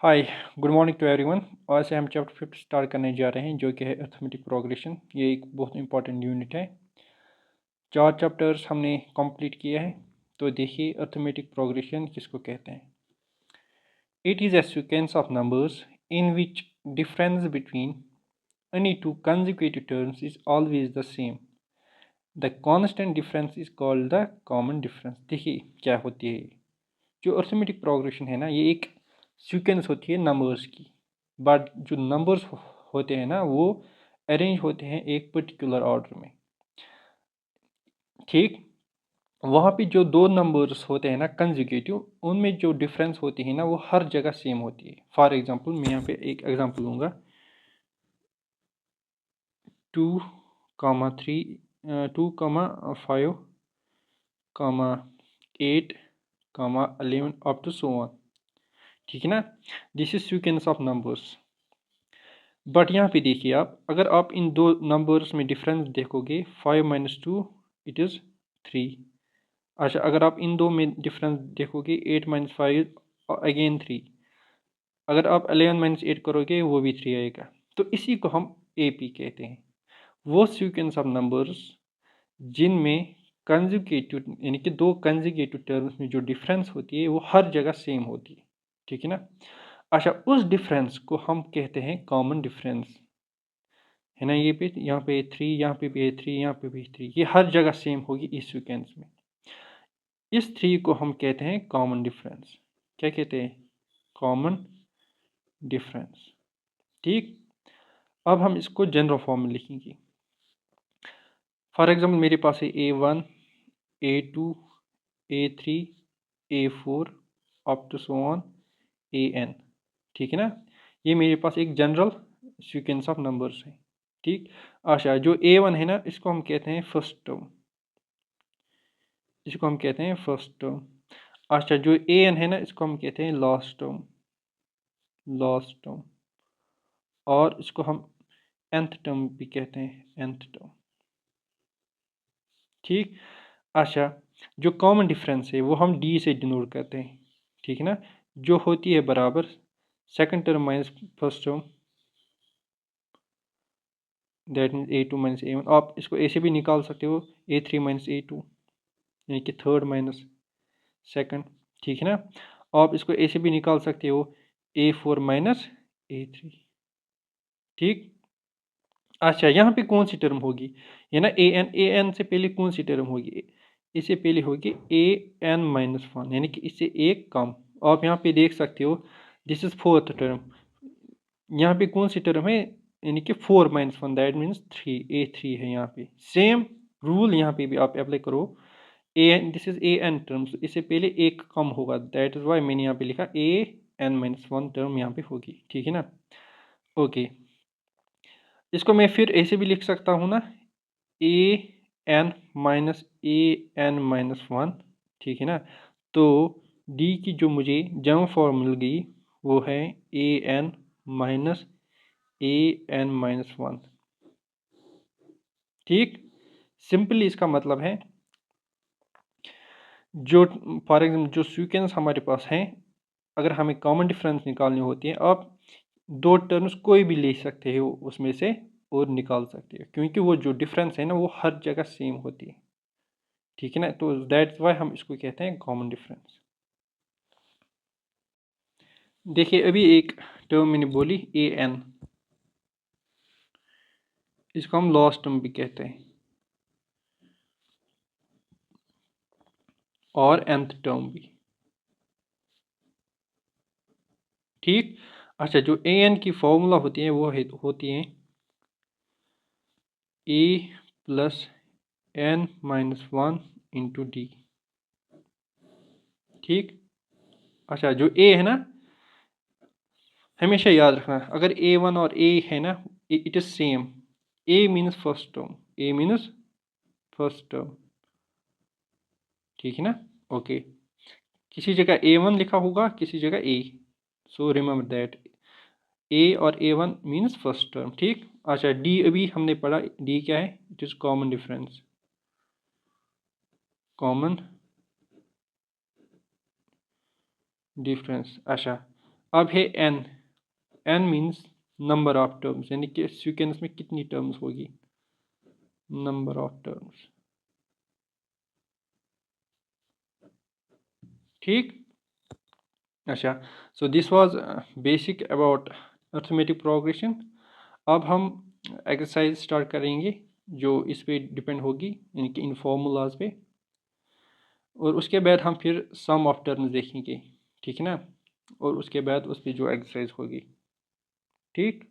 Hi, good morning to everyone. आज से हम चैप्टर 5 स्टार्ट करने जा रहे हैं जो कि है अर्थमेटिक प्रोग्रेशन। ये एक बहुत इंपॉर्टेंट यूनिट है। 4 चैप्टर्स हमने कंप्लीट किया है। तो देखिए अर्थमेटिक प्रोग्रेशन किसको कहते हैं। It is a sequence of numbers in which difference between any two consecutive terms is always the same. The constant difference is called the common difference। देखिए क्या होती है जो अर्थमेटिक प्रोग्रेशन है ना, ये एक सीक्वेंस होती है नंबर्स की। बट जो नंबर्स होते हैं ना, वो अरेंज होते हैं एक पर्टिकुलर ऑर्डर में। ठीक, वहाँ पे जो दो नंबर्स होते हैं ना कंसेक्यूटिव, उनमें जो डिफरेंस होती है ना वो हर जगह सेम होती है। फॉर एग्जांपल मैं यहाँ पे एक एग्जांपल लूँगा। 2, 3, 2, 5, 8, 11 अप टू सो ऑन। ठीक है ना, this is sequence of numbers. But यहाँ पे देखिए आप, अगर आप इन दो नंबर्स में डिफरेंस देखोगे, 5 - 2 इट इज़ 3। अच्छा, अगर आप इन दो में डिफरेंस देखोगे, 8 - 5 अगेन 3। अगर आप 11 - 8 करोगे वो भी 3 आएगा। तो इसी को हम AP कहते हैं, वो सीक्वेंस ऑफ नंबर्स जिनमें कंजुगेटिव यानी कि दो कंजुगेटिव टर्म्स में जो डिफरेंस होती है वो हर जगह सेम होती है। ठीक है ना। अच्छा, उस डिफरेंस को हम कहते हैं कॉमन डिफरेंस, है ना। ये पे यहाँ पे 3, यहाँ पे भी है 3, यहाँ पे भी 3, ये हर जगह सेम होगी इस सीक्वेंस में। इस 3 को हम कहते हैं कॉमन डिफरेंस। क्या कहते हैं? Common difference. ठीक, अब हम इसको जनरल फॉर्म में लिखेंगे। फॉर एग्जाम्पल मेरे पास है A1, A2, A3, A4 up to so on AN। ठीक है ना, ये मेरे पास एक जनरल सीक्वेंस ऑफ नंबर्स है। ठीक, अच्छा जो A1 है ना, इसको हम कहते हैं फर्स्ट टर्म, इसको हम कहते हैं फर्स्ट टर्म। अच्छा जो AN है ना, इसको हम कहते हैं लास्ट टर्म, लास्ट टर्म। और इसको हम nth टर्म भी कहते हैं, nth टर्म। ठीक, अच्छा जो कॉमन डिफरेंस है वो हम D से डिनोट करते हैं। ठीक है ना, जो होती है बराबर second term minus first term, that means A2 - A1। आप इसको ऐसे भी निकाल सकते हो, A3 - A2 यानी कि थर्ड माइनस सेकंड। ठीक है ना, आप इसको ऐसे भी निकाल सकते हो, A4 - A3। ठीक, अच्छा यहाँ पे कौन सी टर्म होगी? ये ना AN से पहले कौन सी टर्म होगी? इससे पहले होगी AN - 1 यानी कि इससे एक कम। आप यहाँ पे देख सकते हो, दिस इज फोर्थ टर्म। यहाँ पे कौन सी टर्म है? यानी कि 4 - 1 दैट मीन्स 3, A3 है यहाँ पे। सेम रूल यहाँ पे भी आप अप्लाई करो। AN, this is AN terms, इससे पहले एक कम होगा, दैट इज वाई मैंने यहाँ पे लिखा AN - 1 टर्म यहाँ पे होगी। ठीक है ना, ओके। इसको मैं फिर ऐसे भी लिख सकता हूँ ना, AN - AN - 1। ठीक है ना, तो D की जो मुझे जम फॉर्म मिल गई वो है AN - AN - 1। ठीक, सिंपली इसका मतलब है जो फॉर एग्जाम्पल जो सीक्वेंस हमारे पास है, अगर हमें कॉमन डिफरेंस निकालनी होती है, आप दो टर्म्स कोई भी ले सकते हो उसमें से और निकाल सकते हो, क्योंकि वो जो डिफरेंस है ना वो हर जगह सेम होती है। ठीक है ना, तो दैट्स वाई हम इसको कहते हैं कॉमन डिफरेंस। देखिए अभी एक टर्म मैंने बोली AN, इसको हम लास्ट टर्म भी कहते हैं और nth टर्म भी। ठीक, अच्छा जो AN की फॉर्मूला होती है वो होती है A + N - 1 × D। ठीक, अच्छा जो A है ना, हमेशा याद रखना, अगर A1 और A है ना, it is same. A means first term, A means first term. ठीक है ना, ओके। किसी जगह A1 लिखा होगा, किसी जगह A, so remember that A और A1 मीन्स फर्स्ट टर्म। ठीक, अच्छा D अभी हमने पढ़ा, D क्या है? It is common difference, common difference. अच्छा अब है n, n means number of terms, यानी कि सीक्वेंस में कितनी टर्म्स होगी, नंबर ऑफ टर्म्स। ठीक। अच्छा, so this was basic about arithmetic progression. अब हम एक्सरसाइज स्टार्ट करेंगे जो इस पे डिपेंड होगी, यानी कि इन फॉर्मूलाज पे, और उसके बाद हम फिर सम ऑफ टर्म्स देखेंगे, ठीक है ना, और उसके बाद उस पर जो एक्सरसाइज होगी। ठीक।